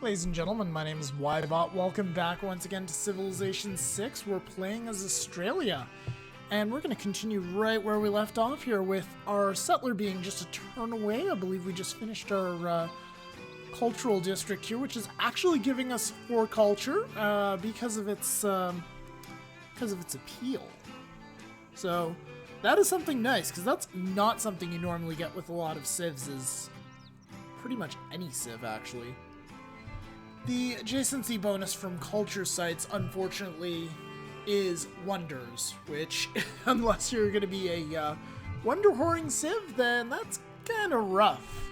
Ladies and gentlemen, my name is Ybot. Welcome back once again to Civilization 6. We're playing as Australia. And we're going to continue right where we left off here with our settler being just a turn away. I believe we just finished our cultural district here, which is actually giving us 4 culture because of its appeal. So that is something nice, because that's not something you normally get with a lot of civs, is pretty much any civ, actually. The adjacency bonus from culture sites, unfortunately, is wonders, which, unless you're going to be a wonder whoring civ, then that's kind of rough.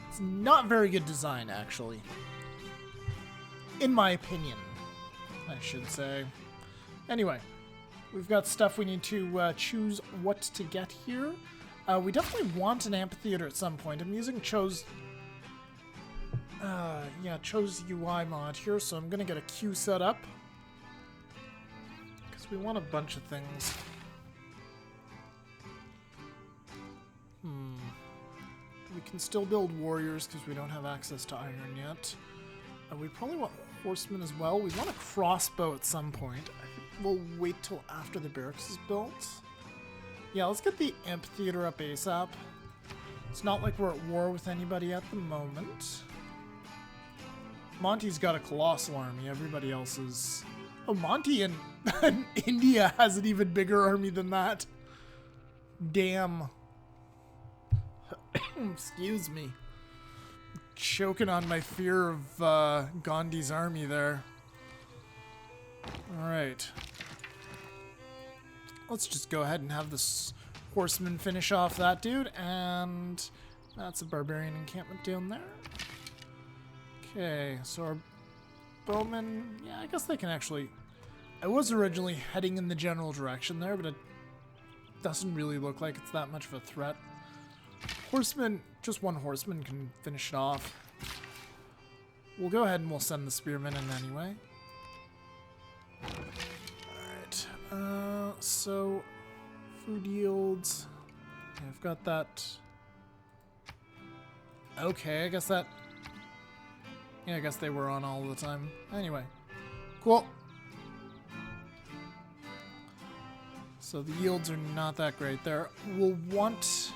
It's not very good design, actually. In my opinion, I should say. Anyway, we've got stuff we need to choose what to get here. We definitely want an amphitheater at some point. I'm using Cho's UI mod here, so I'm gonna get a queue set up. Because we want a bunch of things. We can still build warriors because we don't have access to iron yet. We probably want horsemen as well. We want a crossbow at some point. I think we'll wait till after the barracks is built. Yeah, let's get the amphitheater up ASAP. It's not like we're at war with anybody at the moment. Monty's got a colossal army. Everybody else is... Oh, Monty in India has an even bigger army than that. Damn. Excuse me. Choking on my fear of Gandhi's army there. Alright. Let's just go ahead and have this horseman finish off that dude, and that's a barbarian encampment down there. Okay, so our bowmen, yeah, I guess they can actually... I was originally heading in the general direction there, but it doesn't really look like it's that much of a threat. Horsemen, just one horseman can finish it off. We'll go ahead and we'll send the spearmen in anyway. Alright, so food yields. Yeah, I've got that. Okay, I guess that... Yeah, I guess they were on all the time. Anyway, cool. So the yields are not that great there. We'll want,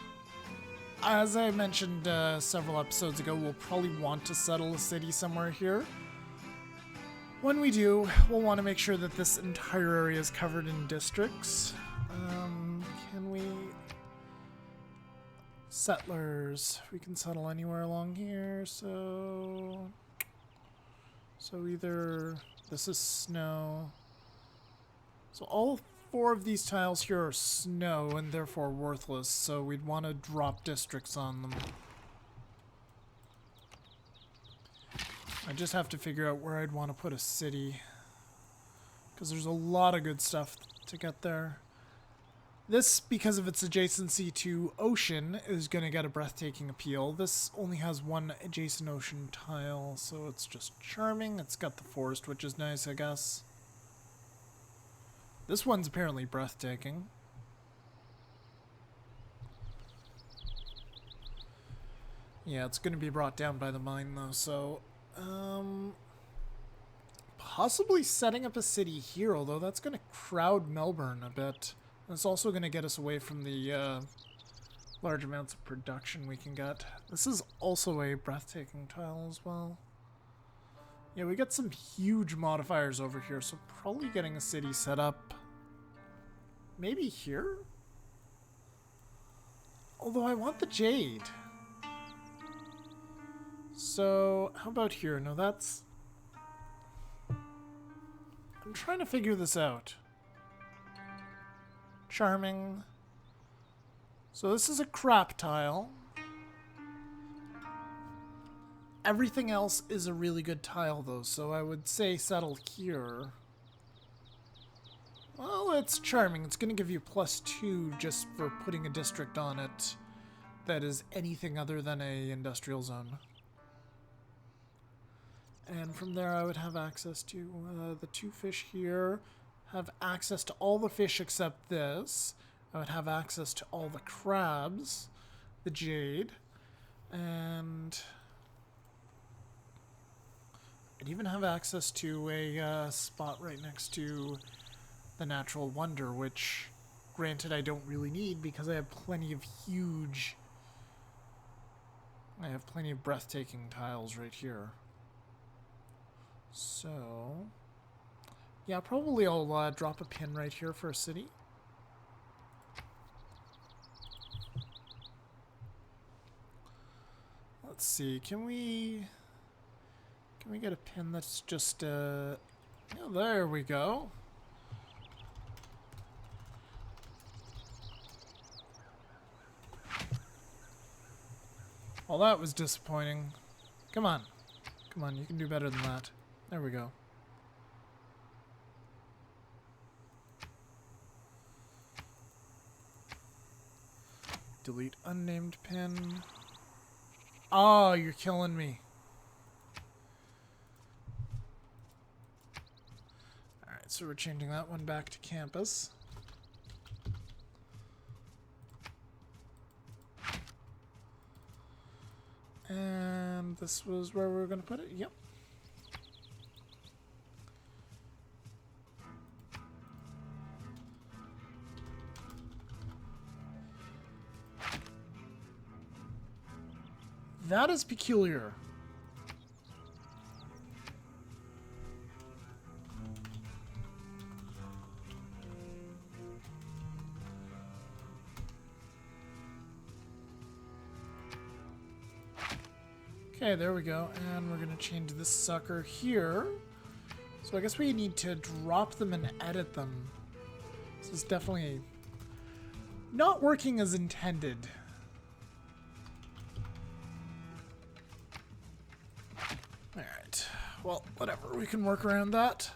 as I mentioned several episodes ago, we'll probably want to settle a city somewhere here. When we do, we'll want to make sure that this entire area is covered in districts. Can we... Settlers. We can settle anywhere along here, so... So either this is snow. So all 4 of these tiles here are snow and therefore worthless, so we'd want to drop districts on them. I just have to figure out where I'd want to put a city, because there's a lot of good stuff to get there. This, because of its adjacency to ocean, is going to get a breathtaking appeal. This only has 1 adjacent ocean tile, so it's just charming. It's got the forest, which is nice, I guess. This one's apparently breathtaking. Yeah, it's going to be brought down by the mine, though, so... possibly setting up a city here, although that's going to crowd Melbourne a bit. It's also going to get us away from the large amounts of production we can get. This is also a breathtaking tile as well. Yeah, we got some huge modifiers over here, so probably getting a city set up maybe here? Although I want the jade. So, how about here? No, that's... I'm trying to figure this out. Charming. So this is a crap tile. Everything else is a really good tile, though, so I would say settle here. Well, it's charming. It's going to give you +2 just for putting a district on it that is anything other than a industrial zone. And from there I would have access to the 2 fish here. Have access to all the fish except this. I would have access to all the crabs, the jade, and and even have access to a spot right next to the natural wonder, which, granted, I don't really need because I have plenty of breathtaking tiles right here. So, yeah, probably I'll drop a pin right here for a city. Let's see, can we get a pin that's just, yeah, there we go. Well, that was disappointing. Come on. Come on, you can do better than that. There we go. Delete unnamed pin. Oh, you're killing me. Alright, so we're changing that one back to campus. And this was where we were going to put it? Yep. That is peculiar. Okay, there we go. And we're going to change this sucker here. So I guess we need to drop them and edit them. This is definitely not working as intended. Alright. Well, whatever. We can work around that.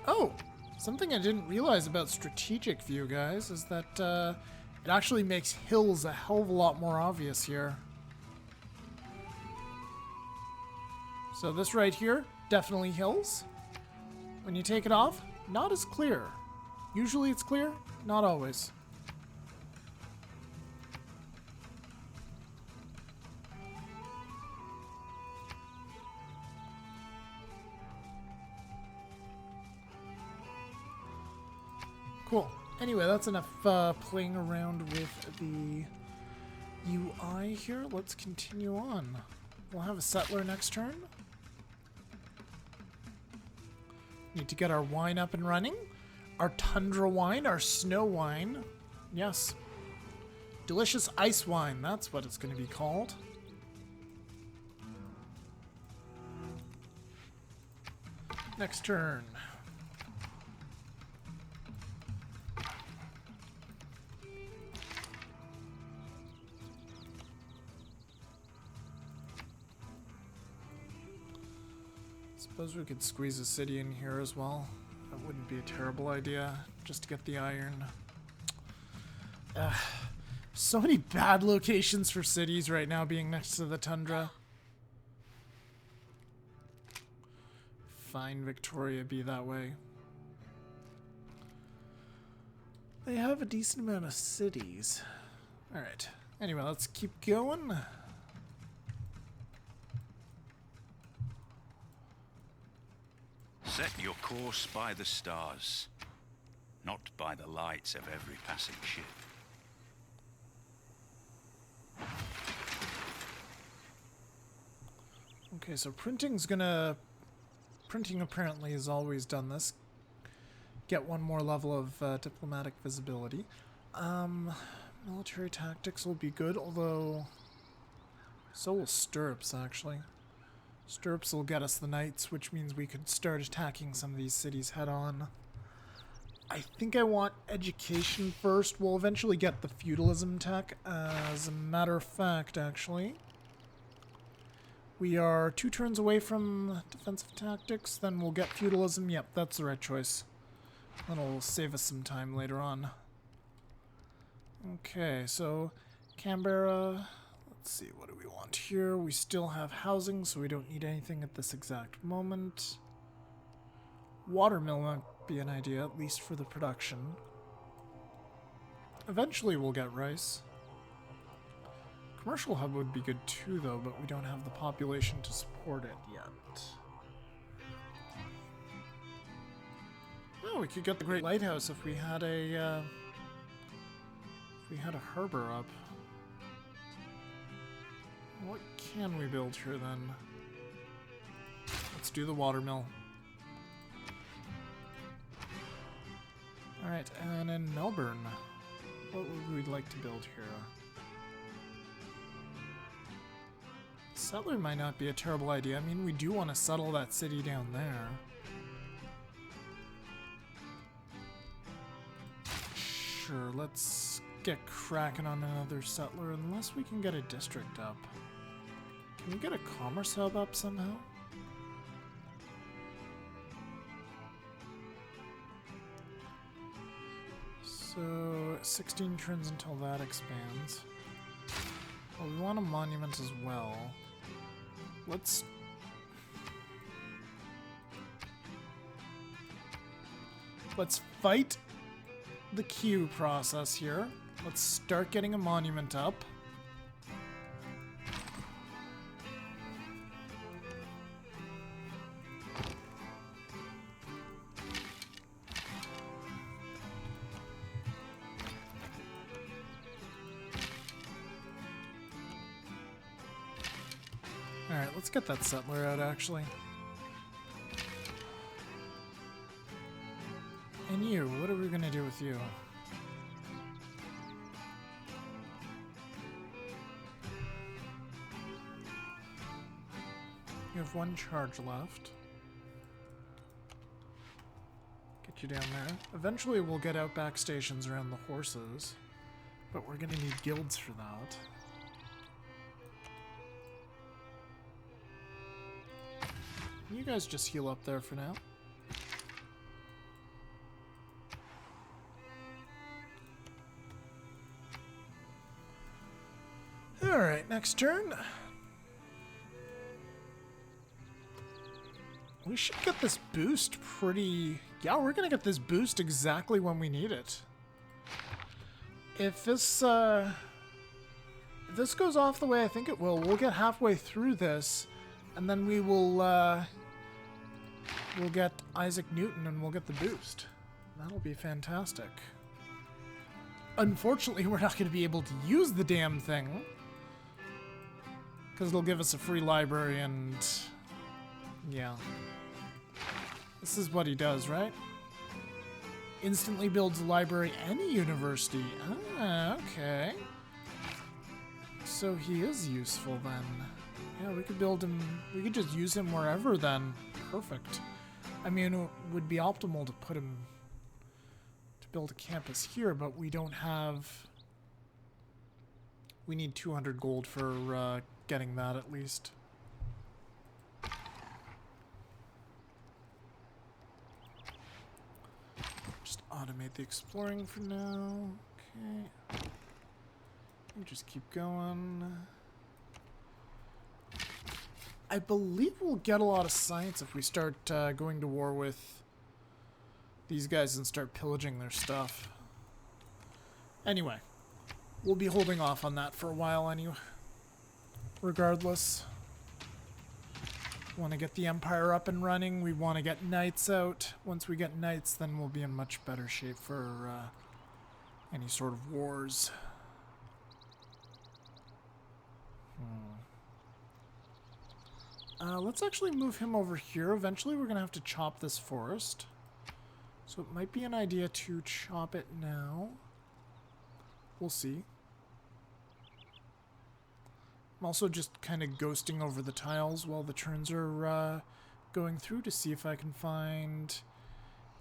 Oh! Something I didn't realize about strategic view, guys, is that it actually makes hills a hell of a lot more obvious here. So this right here, definitely hills. When you take it off, not as clear. Usually it's clear, not always. Cool. Anyway, that's enough playing around with the UI here. Let's continue on. We'll have a settler next turn. Need to get our wine up and running. Our tundra wine, our snow wine. Yes. Delicious ice wine, that's what it's going to be called. Next turn. Suppose we could squeeze a city in here as well. That wouldn't be a terrible idea, just to get the iron. So many bad locations for cities right now being next to the tundra. Fine, Victoria, be that way. They have a decent amount of cities. Alright, anyway, let's keep going. Set your course by the stars, not by the lights of every passing ship. Okay, so printing apparently has always done this. Get one more level of diplomatic visibility. Military tactics will be good, although so will stirrups, actually. Stirrups will get us the knights, which means we could start attacking some of these cities head-on. I think I want education first. We'll eventually get the feudalism tech, as a matter of fact, actually. We are 2 turns away from defensive tactics, then we'll get feudalism. Yep, that's the right choice. That'll save us some time later on. Okay, so Canberra... Let's see, what do we want here? We still have housing, so we don't need anything at this exact moment. Watermill might be an idea, at least for the production. Eventually we'll get rice. Commercial hub would be good too, though, but we don't have the population to support it yet. Oh, we could get the Great Lighthouse if we had a harbor up. What can we build here then? Let's do the watermill. Alright, and in Melbourne, what would we like to build here? Settler might not be a terrible idea. I mean, we do want to settle that city down there. Sure, let's get cracking on another settler unless we can get a district up. Can we get a commerce hub up somehow? So, 16 turns until that expands. Well, we want a monument as well. Let's fight the queue process here. Let's start getting a monument up. Alright, let's get that settler out, actually. And you, what are we gonna do with you? You have one charge left. Get you down there. Eventually we'll get Outback stations around the horses, but we're gonna need guilds for that. You guys just heal up there for now. Alright, next turn. We should get this boost pretty... Yeah, we're gonna get this boost exactly when we need it. If this goes off the way I think it will, we'll get halfway through this, and then we will, we'll get Isaac Newton and we'll get the boost. That'll be fantastic. Unfortunately, we're not going to be able to use the damn thing, because it'll give us a free library and... yeah. This is what he does, right? Instantly builds a library and a university. Ah, okay. So he is useful then. Yeah, we could build him... we could just use him wherever then. Perfect. I mean, it would be optimal to put him... to build a campus here, but we don't have... we need 200 gold for getting that at least. Just automate the exploring for now. Okay. You just keep going. I believe we'll get a lot of science if we start going to war with these guys and start pillaging their stuff. Anyway, we'll be holding off on that for a while anyway. Regardless. Want to get the Empire up and running. We want to get knights out. Once we get knights, then we'll be in much better shape for any sort of wars. Let's actually move him over here. Eventually we're going to have to chop this forest. So it might be an idea to chop it now. We'll see. I'm also just kind of ghosting over the tiles while the turns are going through to see if I can find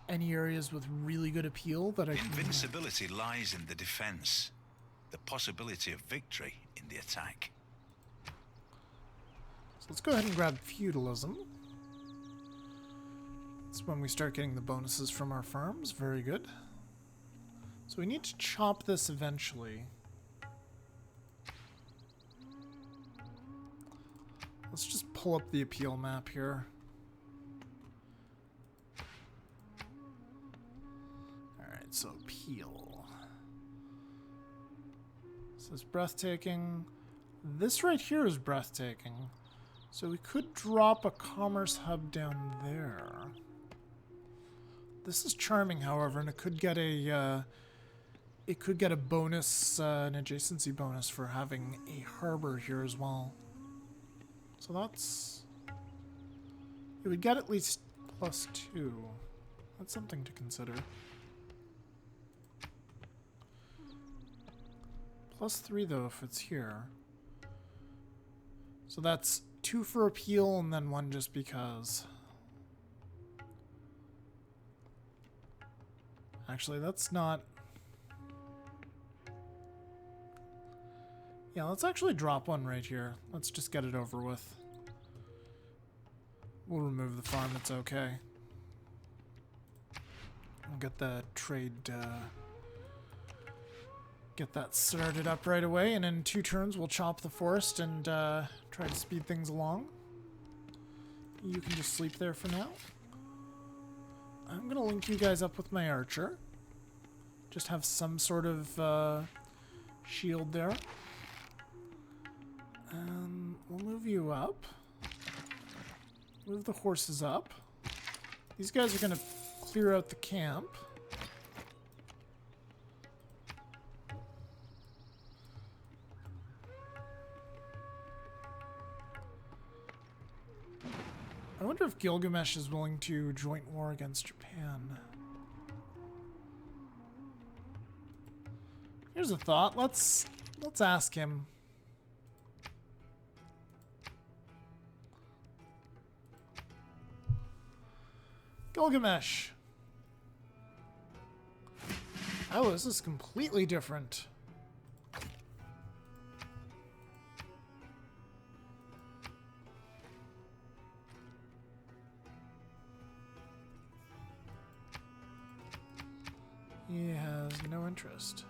any areas with really good appeal that I can... Invincibility lies in the defense. The possibility of victory in the attack. So let's go ahead and grab feudalism. That's when we start getting the bonuses from our farms. Very good. So we need to chop this eventually. Let's just pull up the appeal map here. Alright, so appeal. This is breathtaking. This right here is breathtaking. So we could drop a commerce hub down there. This is charming, however, and it could get a bonus, an adjacency bonus for having a harbor here as well. So that's... It would get at least +2. That's something to consider. +3 though if it's here. So that's 2 for appeal and then 1 just because. Actually, that's not... Yeah, let's actually drop 1 right here. Let's just get it over with. We'll remove the farm, it's okay. We'll get the trade, get that started up right away, and in 2 turns we'll chop the forest and try to speed things along. You can just sleep there for now. I'm gonna link you guys up with my archer. Just have some sort of shield there. And we'll move you up. Move the horses up. These guys are gonna clear out the camp. I wonder if Gilgamesh is willing to joint war against Japan. Here's a thought. Let's ask him. Gilgamesh. Oh, this is completely different. He has no interest.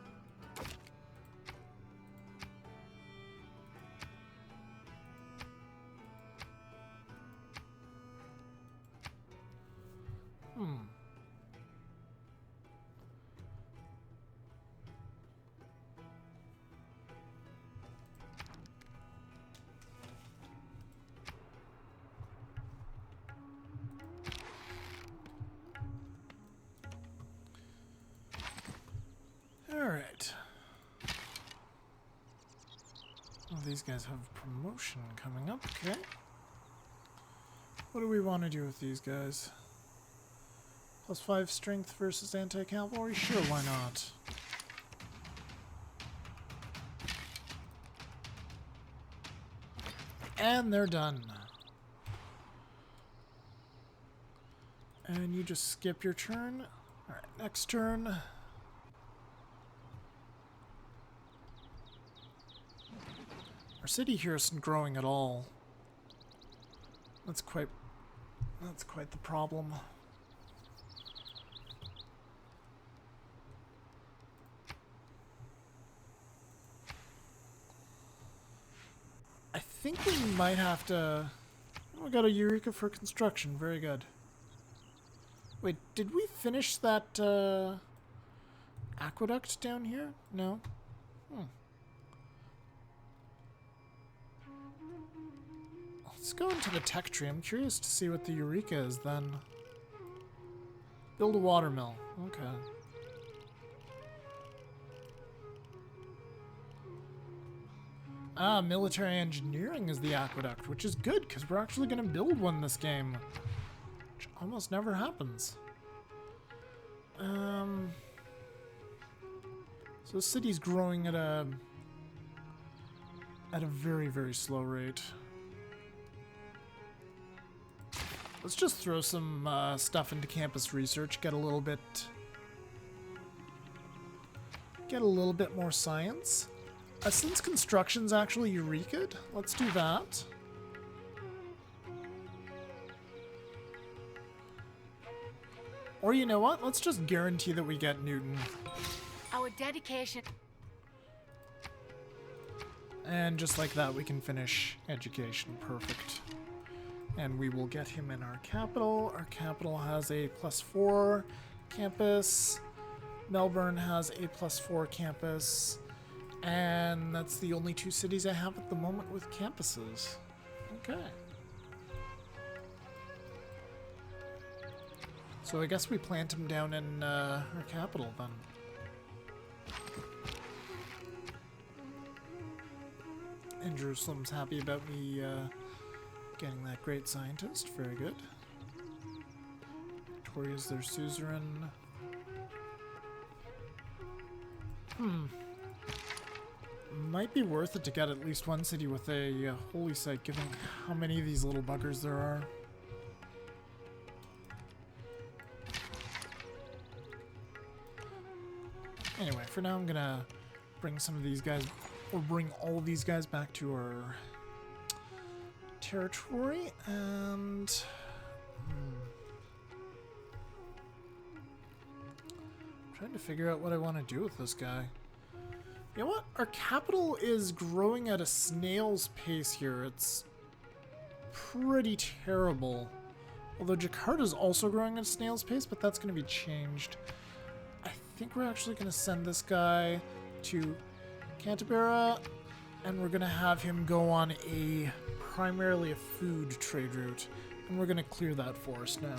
Alright. Well, these guys have promotion coming up, okay. What do we want to do with these guys? +5 strength versus anti-cavalry? Sure, why not? And they're done. And you just skip your turn. Alright, next turn. Our city here isn't growing at all. That's quite the problem. I think we might have to... Oh, we got a Eureka for construction. Very good. Wait, did we finish that aqueduct down here? No? Let's go into the tech tree. I'm curious to see what the Eureka is then. Build a watermill. Okay. Ah, military engineering is the aqueduct, which is good because we're actually going to build one this game. Which almost never happens. So the city's growing at a very, very slow rate. Let's just throw some stuff into campus research, get a little bit more science. Since construction's actually Eureka'd, let's do that. Or you know what? Let's just guarantee that we get Newton. Our dedication. And just like that, we can finish education. Perfect. And we will get him in our capital. Our capital has a +4 campus. Melbourne has a +4 campus. And that's the only 2 cities I have at the moment with campuses. Okay. So I guess we plant them down in our capital then. And Jerusalem's happy about me getting that great scientist. Very good. Victoria's their suzerain. Might be worth it to get at least one city with a holy site, given how many of these little buggers there are. Anyway, for now I'm gonna bring some of these guys, or bring all of these guys back to our territory, and trying to figure out what I want to do with this guy. You know what? Our capital is growing at a snail's pace here. It's pretty terrible. Although Jakarta's also growing at a snail's pace, but that's going to be changed. I think we're actually going to send this guy to Canterbury, and we're going to have him go on primarily a food trade route, and we're going to clear that forest now.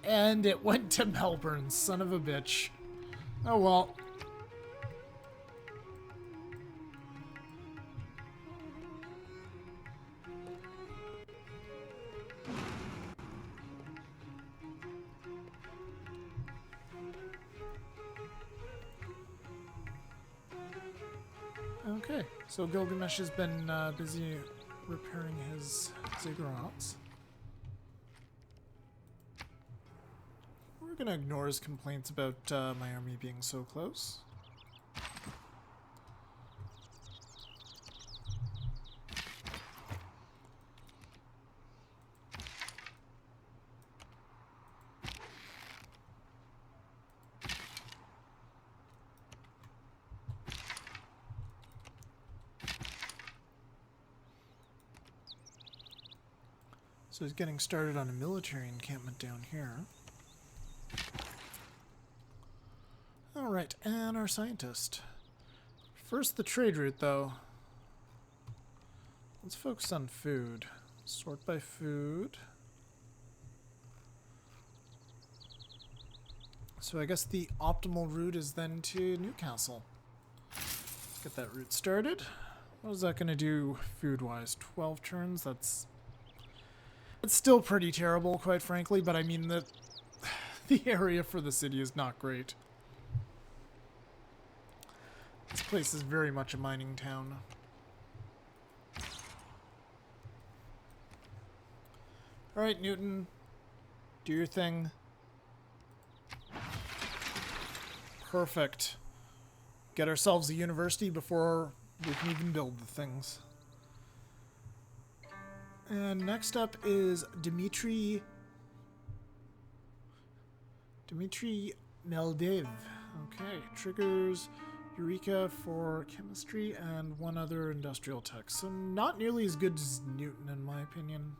And it went to Melbourne, son of a bitch. Oh well. Okay, so Gilgamesh has been busy repairing his ziggurats. We're gonna ignore his complaints about my army being so close. So he's getting started on a military encampment down here. Alright, and our scientist. First the trade route, though. Let's focus on food. Sort by food. So I guess the optimal route is then to Newcastle. Get that route started. What is that going to do food-wise? 12 turns? That's still pretty terrible, quite frankly, but I mean the area for the city is not great. This place is very much a mining town. Alright, Newton. Do your thing. Perfect. Get ourselves a university before we can even build the things. And next up is Dmitry Meldev. Okay, triggers Eureka for chemistry and one other industrial tech. So not nearly as good as Newton, in my opinion.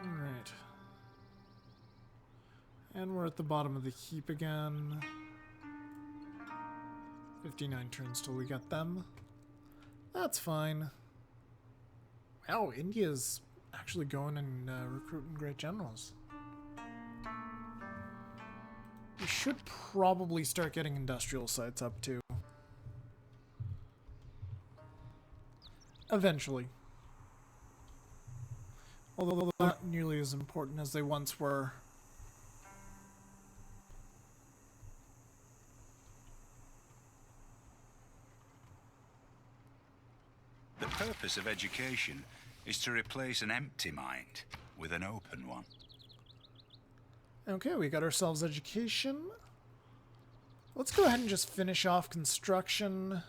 Alright. And we're at the bottom of the heap again. 59 turns till we get them. That's fine. Wow, India's actually going and recruiting great generals. We should probably start getting industrial sites up too. Eventually. Although not nearly as important as they once were. The purpose of education is to replace an empty mind with an open one. Okay, we got ourselves education. Let's go ahead and just finish off construction.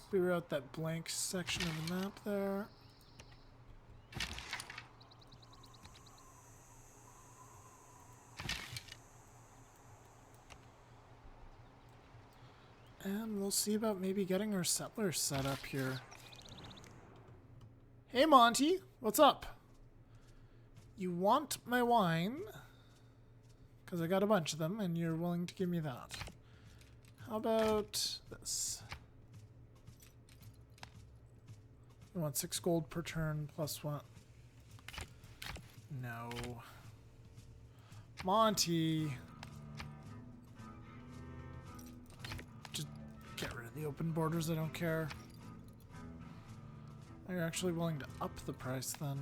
Clear out that blank section of the map there. And we'll see about maybe getting our settlers set up here. Hey, Monty. What's up? You want my wine? Because I got a bunch of them, and you're willing to give me that. How about this? You want 6 gold per turn plus 1. No. Monty. Just get rid of the open borders, I don't care. Are you actually willing to up the price then?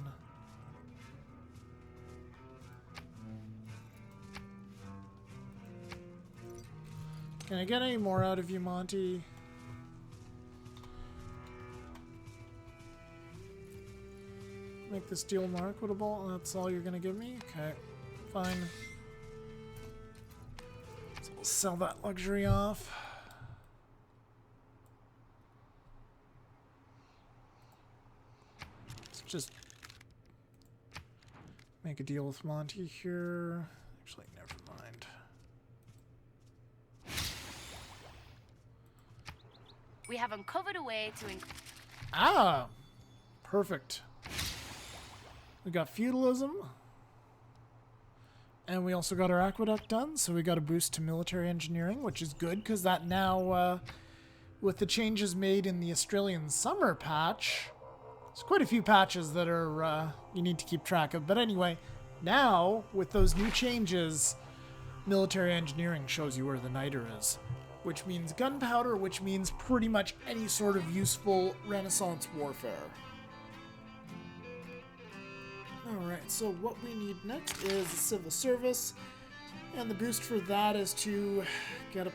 Can I get any more out of you, Monty? Make this deal more equitable. That's all you're gonna give me? Okay, fine. So we'll sell that luxury off. Let's just make a deal with Monty here. Actually, never mind. We have uncovered a way to... Ah! Perfect. We got feudalism. And we also got our aqueduct done, so we got a boost to military engineering, which is good, because that now, with the changes made in the Australian summer patch, there's quite a few patches that are, you need to keep track of. But anyway, now, with those new changes, military engineering shows you where the niter is. Which means gunpowder, which means pretty much any sort of useful Renaissance warfare. Alright, so what we need next is a civil service, and the boost for that is to get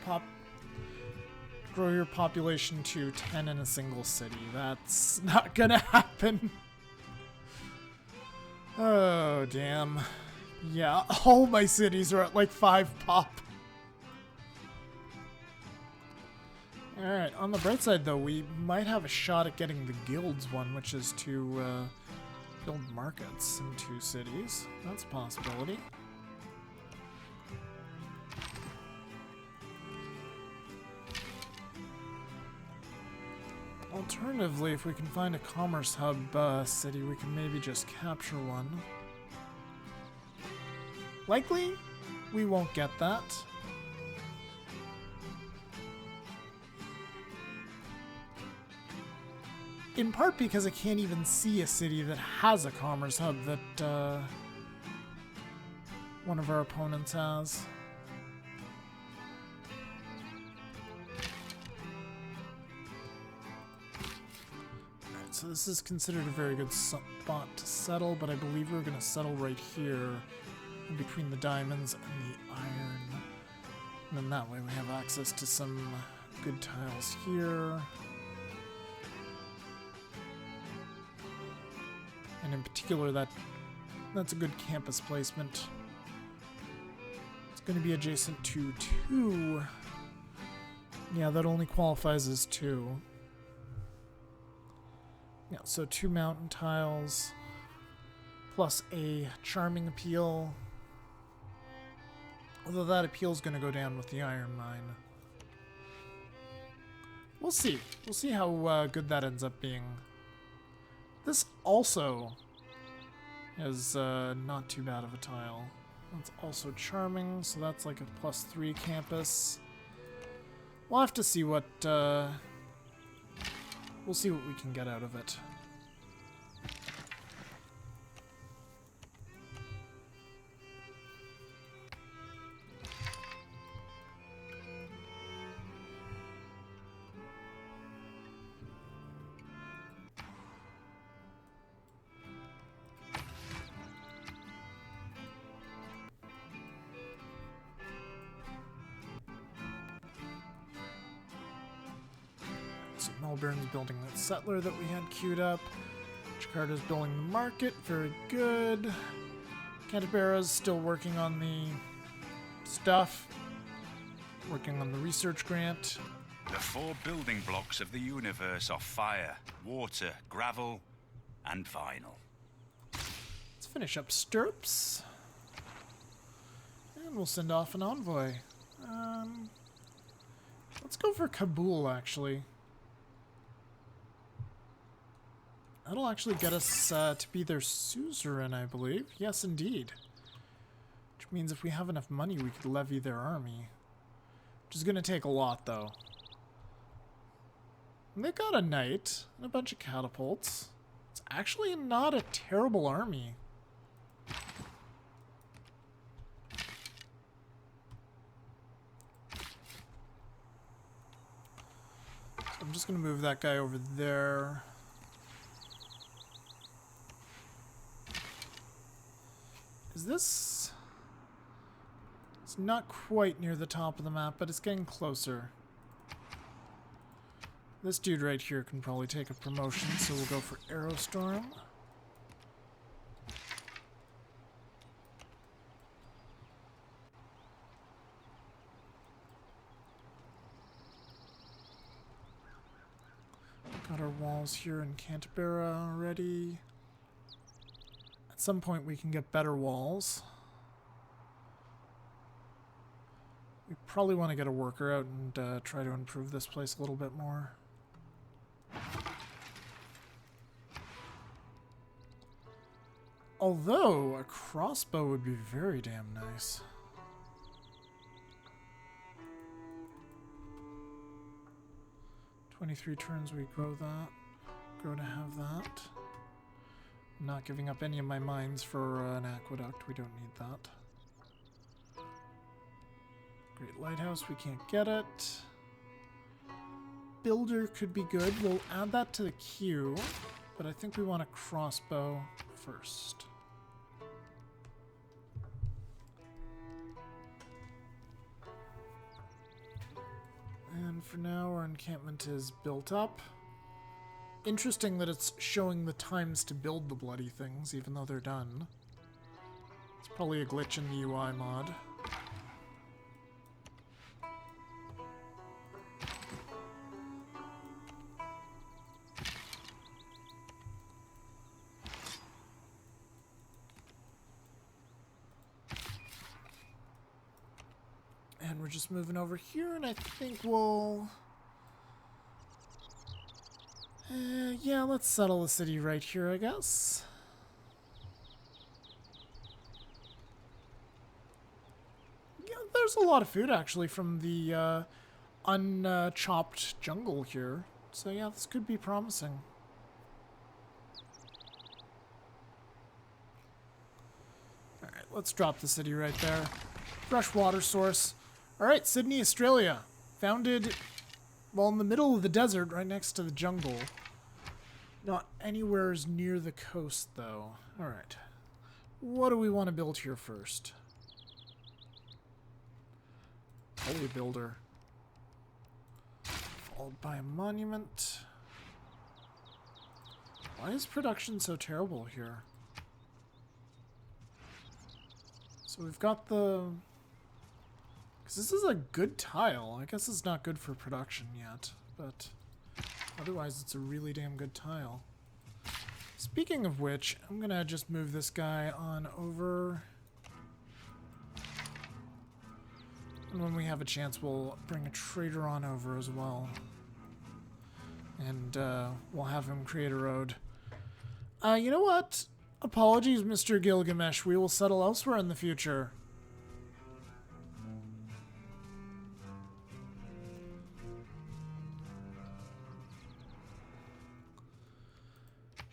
grow your population to 10 in a single city. That's not gonna happen. Oh, damn. Yeah, all my cities are at like 5 pop. Alright, on the bright side though, we might have a shot at getting the guilds one, which is to build markets in 2 cities. That's a possibility. Alternatively, if we can find a commerce hub city, we can maybe just capture one. Likely, we won't get that. In part because I can't even see a city that has a commerce hub that one of our opponents has. Alright, so this is considered a very good spot to settle, but I believe we're going to settle right here in between the diamonds and the iron. And then that way we have access to some good tiles here. And in particular, that's a good campus placement. It's going to be adjacent to 2. Yeah, that only qualifies as 2. Yeah, so 2 mountain tiles, plus a charming appeal. Although that appeal is going to go down with the iron mine. We'll see. We'll see how good that ends up being. This also is not too bad of a tile. That's also charming, so that's like a +3 campus. We'll have to see what... we'll see what we can get out of it. So Melbourne's building that settler that we had queued up. Jakarta's building the market, very good. Canterbury's still working on the stuff. Working on the research grant. The 4 building blocks of the universe are fire, water, gravel, and vinyl. Let's finish up stirrups. And we'll send off an envoy. Let's go for Kabul, actually. That'll actually get us to be their suzerain, I believe. Yes, indeed. Which means if we have enough money, we could levy their army. Which is going to take a lot, though. And they got a knight and a bunch of catapults. It's actually not a terrible army. So I'm just going to move that guy over there. Is this... It's not quite near the top of the map, but it's getting closer. This dude right here can probably take a promotion, so we'll go for Aerostorm. Got our walls here in Canterbury already. At some point we can get better walls. We probably want to get a worker out and try to improve this place a little bit more. Although, a crossbow would be very damn nice. "23 turns we grow that. Grow to have that. I'm not giving up any of my mines for an aqueduct. We don't need that. Great lighthouse, we can't get it. Builder could be good. We'll add that to the queue, but I think we want a crossbow first. And for now, our encampment is built up. Interesting that it's showing the times to build the bloody things, even though they're done. It's probably a glitch in the UI mod. And we're just moving over here, and I think we'll... yeah, let's settle the city right here, I guess. Yeah, there's a lot of food, actually, from the unchopped jungle here. So yeah, this could be promising. Alright, let's drop the city right there. Fresh water source. Alright, Sydney, Australia. Founded, well, in the middle of the desert, right next to the jungle. Not anywhere near the coast, though. Alright. What do we want to build here first? Probably a builder. Followed by a monument. Why is production so terrible here? So we've got the... Because this is a good tile. I guess it's not good for production yet, but otherwise it's a really damn good tile. Speaking of which, I'm going to just move this guy on over. And when we have a chance, we'll bring a trader on over as well. And we'll have him create a road. You know what? Apologies, Mr. Gilgamesh. We will settle elsewhere in the future.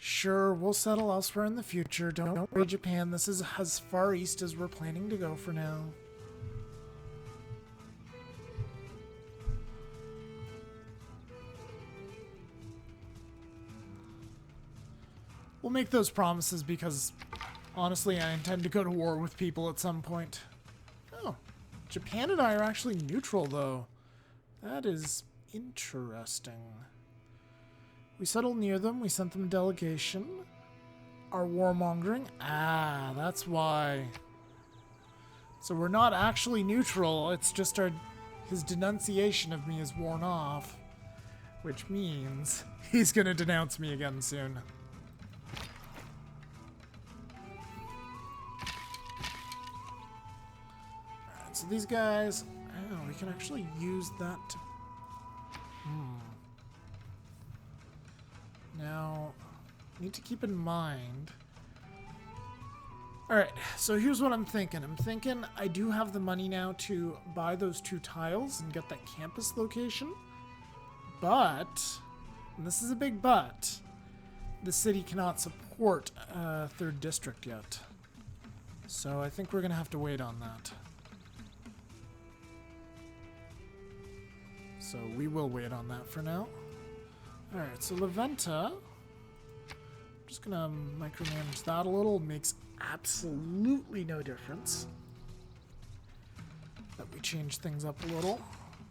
Sure, we'll settle elsewhere in the future. Don't worry, Japan. This is as far east as we're planning to go for now. We'll make those promises because, honestly, I intend to go to war with people at some point. Oh, Japan and I are actually neutral, though. That is interesting. We settled near them. We sent them a delegation. Our warmongering? Ah, that's why. So we're not actually neutral. It's just his denunciation of me is worn off. Which means he's going to denounce me again soon. Alright, so these guys... Oh, we can actually use that to... Now, need to keep in mind. Alright, so here's what I'm thinking. I'm thinking I do have the money now to buy those 2 tiles and get that campus location. But, and this is a big but, the city cannot support a 3rd district yet. So I think we're going to have to wait on that. So we will wait on that for now. Alright, so Leventa, just going to micromanage that a little. Makes absolutely no difference that we change things up a little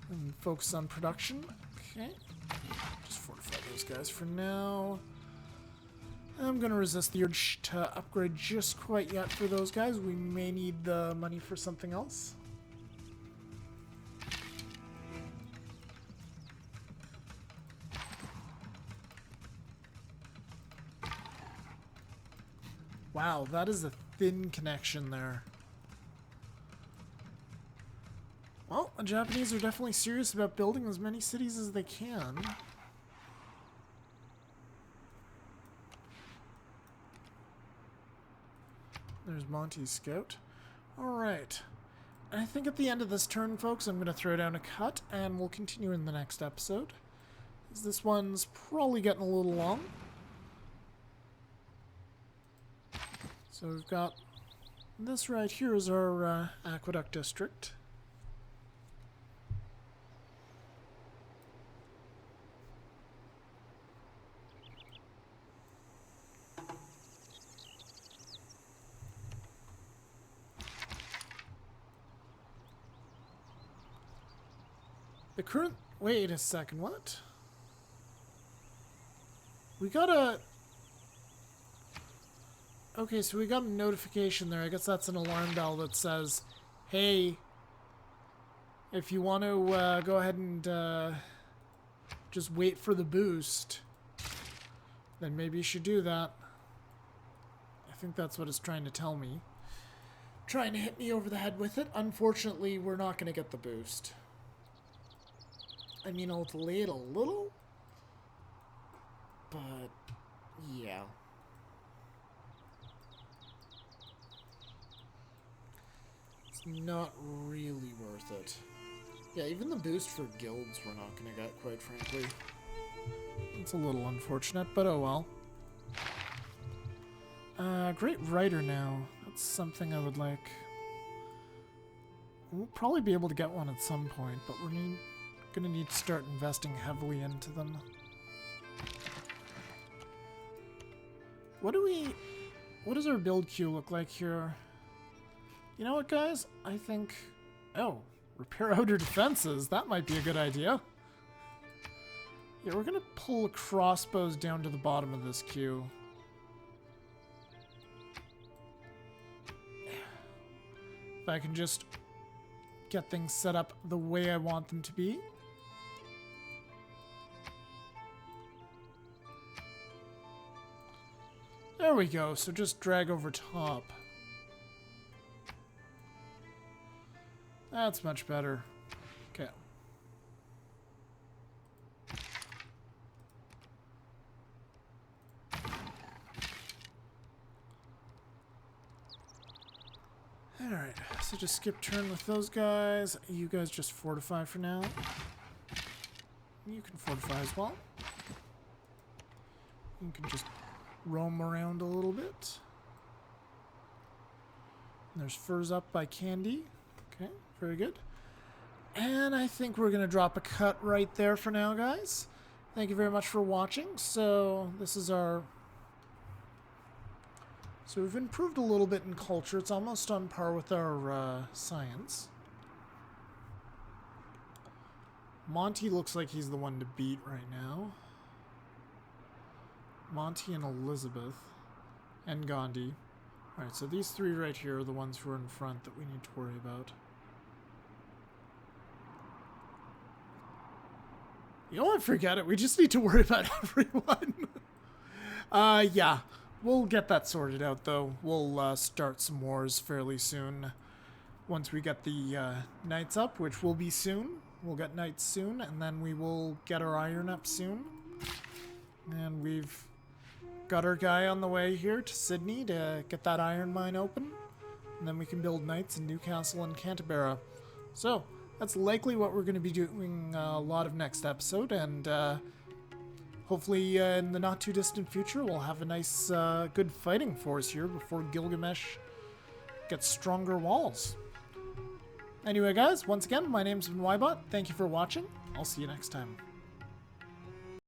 and focus on production. Okay, just fortify those guys for now. I'm going to resist the urge to upgrade just quite yet for those guys. We may need the money for something else. Wow, that is a thin connection there. Well, the Japanese are definitely serious about building as many cities as they can. There's Monty's scout. Alright. I think at the end of this turn, folks, I'm going to throw down a cut, and we'll continue in the next episode. This one's probably getting a little long. So we've got this right here is our aqueduct district. The current... Wait a second, what? We got a... Okay, so we got a notification there. I guess that's an alarm bell that says, hey, if you want to go ahead and just wait for the boost, then maybe you should do that. I think that's what it's trying to tell me. Trying to hit me over the head with it. Unfortunately, we're not going to get the boost. I mean, I'll delay it a little, but yeah. Not really worth it. Yeah, even the boost for guilds we're not going to get, quite frankly. It's a little unfortunate, but oh well. Great writer now. That's something I would like. We'll probably be able to get one at some point, but we're going to need to start investing heavily into them. What does our build queue look like here? You know what, guys? I think... Oh, repair outer defenses. That might be a good idea. Yeah, we're going to pull crossbows down to the bottom of this queue. If I can just get things set up the way I want them to be. There we go. So just drag over top. That's much better. Okay. Alright, so just skip turn with those guys. You guys just fortify for now. You can fortify as well. You can just roam around a little bit. And there's furs up by Candy. Okay, very good. And I think we're going to drop a cut right there for now, guys. Thank you very much for watching. So this is our... So we've improved a little bit in culture. It's almost on par with our science. Monty looks like he's the one to beat right now. Monty and Elizabeth. And Gandhi. Alright, so these three right here are the ones who are in front that we need to worry about. You know what? Forget it. We just need to worry about everyone. Yeah. We'll get that sorted out, though. We'll start some wars fairly soon. Once we get the knights up, which will be soon. We'll get knights soon, and then we will get our iron up soon. And we've got our guy on the way here to Sydney to get that iron mine open. And then we can build knights in Newcastle and Canterbury. So, that's likely what we're going to be doing a lot of next episode. And hopefully in the not too distant future, we'll have a nice, good fighting force here before Gilgamesh gets stronger walls. Anyway, guys, once again, my name's been Ybot. Thank you for watching. I'll see you next time.